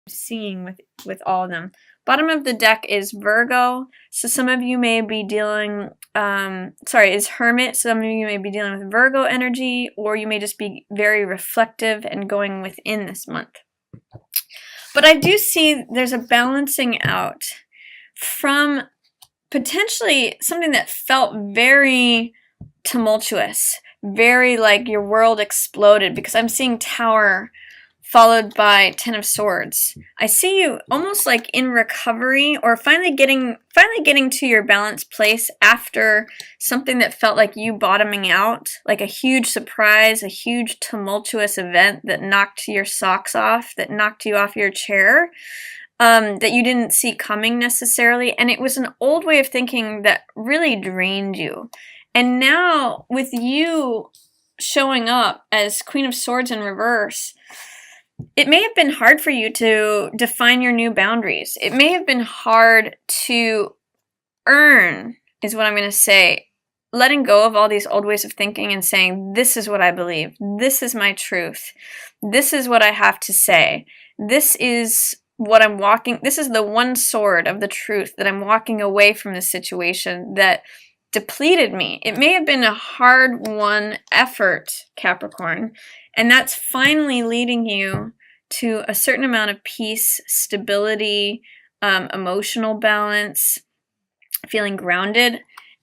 seeing with all of them. Bottom of the deck is Virgo, so some of you may be dealing, is Hermit, some of you may be dealing with Virgo energy, or you may just be very reflective and going within this month. But I do see there's a balancing out from potentially something that felt very tumultuous, very like your world exploded, because I'm seeing Tower followed by Ten of Swords. I see you almost like in recovery, or finally getting to your balanced place after something that felt like you bottoming out, like a huge surprise, a huge tumultuous event that knocked your socks off, that knocked you off your chair, that you didn't see coming necessarily, and it was an old way of thinking that really drained you. And now with you showing up as Queen of Swords in reverse, it may have been hard for you to define your new boundaries. It may have been hard to earn, is what I'm going to say, letting go of all these old ways of thinking and saying, this is what I believe. This is my truth. This is what I have to say. This is what I'm walking. This is the one sword of the truth that I'm walking away from the situation that depleted me. It may have been a hard-won effort, Capricorn, and that's finally leading you to a certain amount of peace, stability, emotional balance, feeling grounded.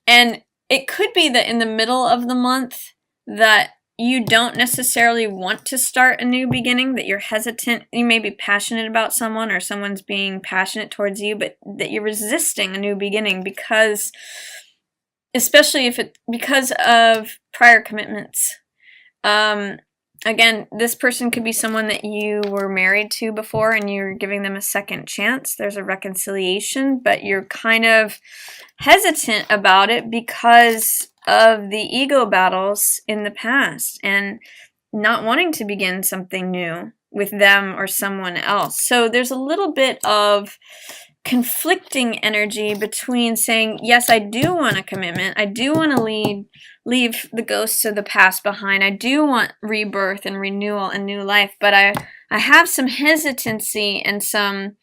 And it could be that in the middle of the month that you don't necessarily want to start a new beginning, that you're hesitant. You may be passionate about someone, or someone's being passionate towards you, but that you're resisting a new beginning because, especially because of prior commitments. Again, this person could be someone that you were married to before and you're giving them a second chance. There's a reconciliation, but you're kind of hesitant about it because of the ego battles in the past and not wanting to begin something new with them or someone else. So there's a little bit of conflicting energy between saying, yes, I do want a commitment. I do want to leave the ghosts of the past behind. I do want rebirth and renewal and new life, but I have some hesitancy and some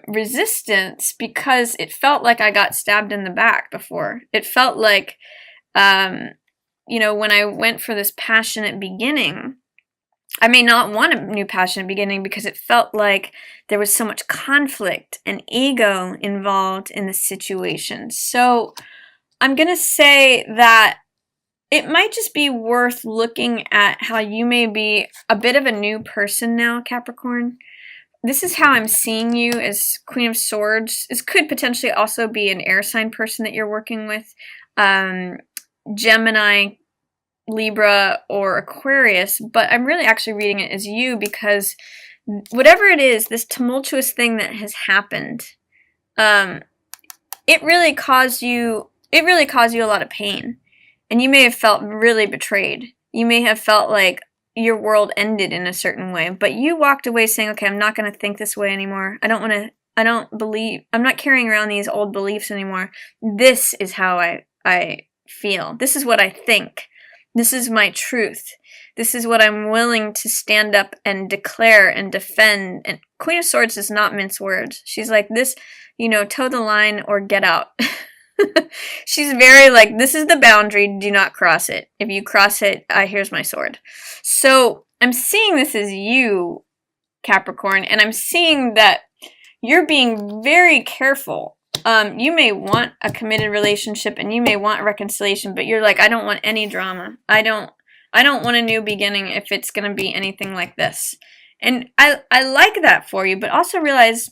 resistance because it felt like I got stabbed in the back before. It felt like, when I went for this passionate beginning, I may not want a new passionate beginning because it felt like there was so much conflict and ego involved in the situation. So I'm going to say that it might just be worth looking at how you may be a bit of a new person now, Capricorn. This is how I'm seeing you as Queen of Swords. This could potentially also be an air sign person that you're working with. Gemini, Libra, or Aquarius, but I'm really actually reading it as you because whatever it is, this tumultuous thing that has happened, it really caused you a lot of pain, and you may have felt really betrayed. You may have felt like your world ended in a certain way, but you walked away saying, okay, I'm not going to think this way anymore. I'm not carrying around these old beliefs anymore. This is how I feel. This is what I think. This is my truth. This is what I'm willing to stand up and declare and defend. And Queen of Swords does not mince words. She's like, this, toe the line or get out. She's very like, this is the boundary. Do not cross it. If you cross it, here's my sword. So I'm seeing this as you, Capricorn, and I'm seeing that you're being very careful. You may want a committed relationship and you may want reconciliation, but you're like, I don't want any drama. I don't want a new beginning if it's going to be anything like this. And I like that for you, but also realize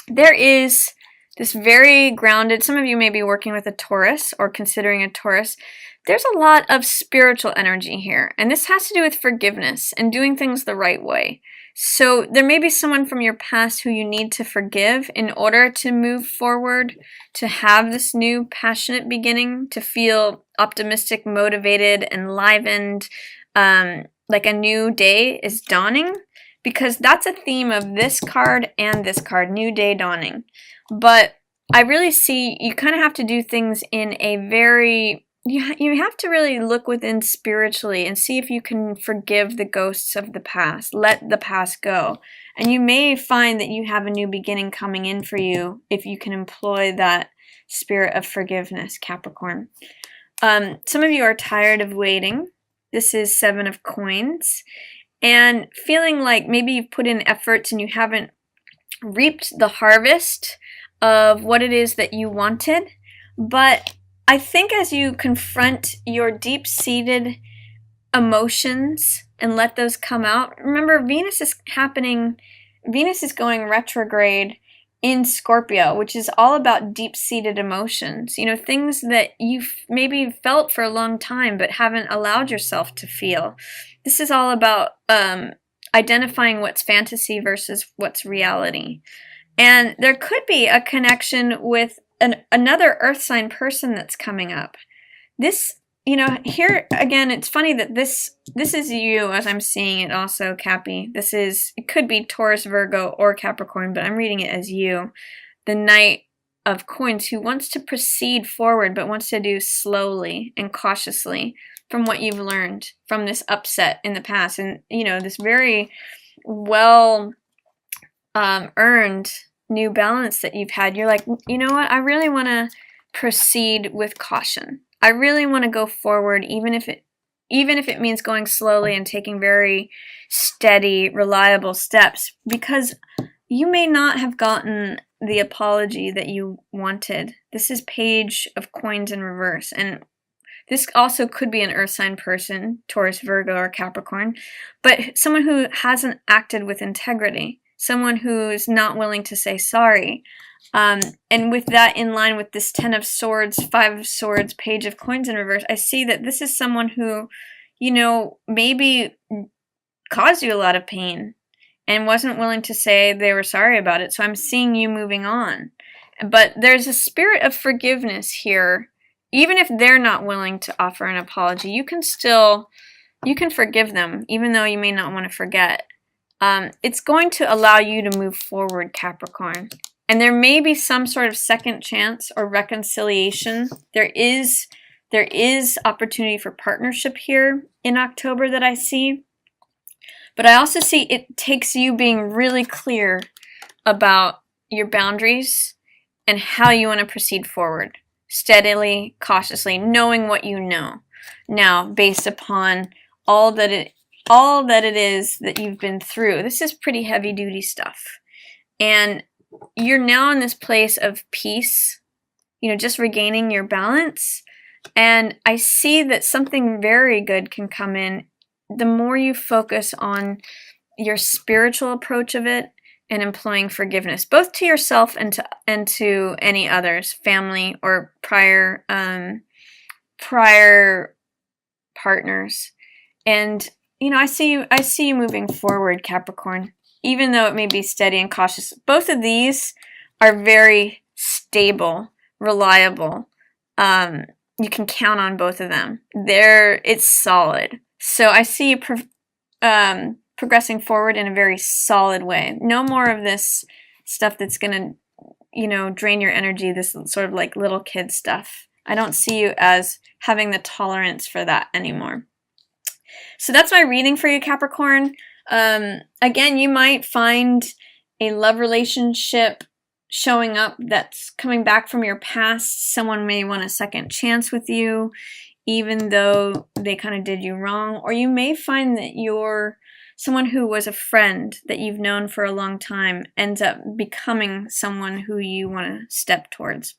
there is this very grounded, some of you may be working with a Taurus or considering a Taurus. There's a lot of spiritual energy here, and this has to do with forgiveness and doing things the right way. So there may be someone from your past who you need to forgive in order to move forward, to have this new passionate beginning, to feel optimistic, motivated, enlivened, like a new day is dawning, because that's a theme of this card and this card, new day dawning. But I really see you kind of have to do things in a very you have to really look within spiritually and see if you can forgive the ghosts of the past. Let the past go. And you may find that you have a new beginning coming in for you if you can employ that spirit of forgiveness, Capricorn. Some of you are tired of waiting. This is 7 of Coins. And feeling like maybe you've put in efforts and you haven't reaped the harvest of what it is that you wanted. But I think as you confront your deep-seated emotions and let those come out, remember Venus is going retrograde in Scorpio, which is all about deep-seated emotions. You know, things that you've maybe felt for a long time but haven't allowed yourself to feel. This is all about identifying what's fantasy versus what's reality. And there could be a connection with another earth sign person that's coming up. This, you know, here again, it's funny that this is you as I'm seeing it also, Cappy. It could be Taurus, Virgo, or Capricorn, but I'm reading it as you. The Knight of Coins who wants to proceed forward, but wants to do slowly and cautiously from what you've learned from this upset in the past. And, you know, this very well earned new balance that you've had. You're like, you know what? I really want to proceed with caution. I really want to go forward, even if it means going slowly and taking very steady, reliable steps, because you may not have gotten the apology that you wanted. This is Page of Coins in reverse, and this also could be an earth sign person, Taurus, Virgo, or Capricorn, but someone who hasn't acted with integrity, someone who's not willing to say sorry. And with that in line with this 10 of Swords, 5 of Swords, Page of Coins in reverse, I see that this is someone who, you know, maybe caused you a lot of pain and wasn't willing to say they were sorry about it. So I'm seeing you moving on. But there's a spirit of forgiveness here. Even if they're not willing to offer an apology, you can forgive them, even though you may not want to forget. It's going to allow you to move forward, Capricorn. And there may be some sort of second chance or reconciliation. There is opportunity for partnership here in October that I see. But I also see it takes you being really clear about your boundaries and how you want to proceed forward. Steadily, cautiously, knowing what you know now based upon all that it is that you've been through. This is pretty heavy duty stuff. And you're now in this place of peace, you know, just regaining your balance. And I see that something very good can come in the more you focus on your spiritual approach of it and employing forgiveness, both to yourself and to any others, family or prior partners. And you know, I see you moving forward, Capricorn. Even though it may be steady and cautious, both of these are very stable, reliable. You can count on both of them. It's solid. So I see you progressing forward in a very solid way. No more of this stuff that's going to, you know, drain your energy, this sort of like little kid stuff. I don't see you as having the tolerance for that anymore. So that's my reading for you, Capricorn. Again, you might find a love relationship showing up that's coming back from your past. Someone may want a second chance with you, even though they kind of did you wrong. Or you may find that someone who was a friend that you've known for a long time ends up becoming someone who you want to step towards.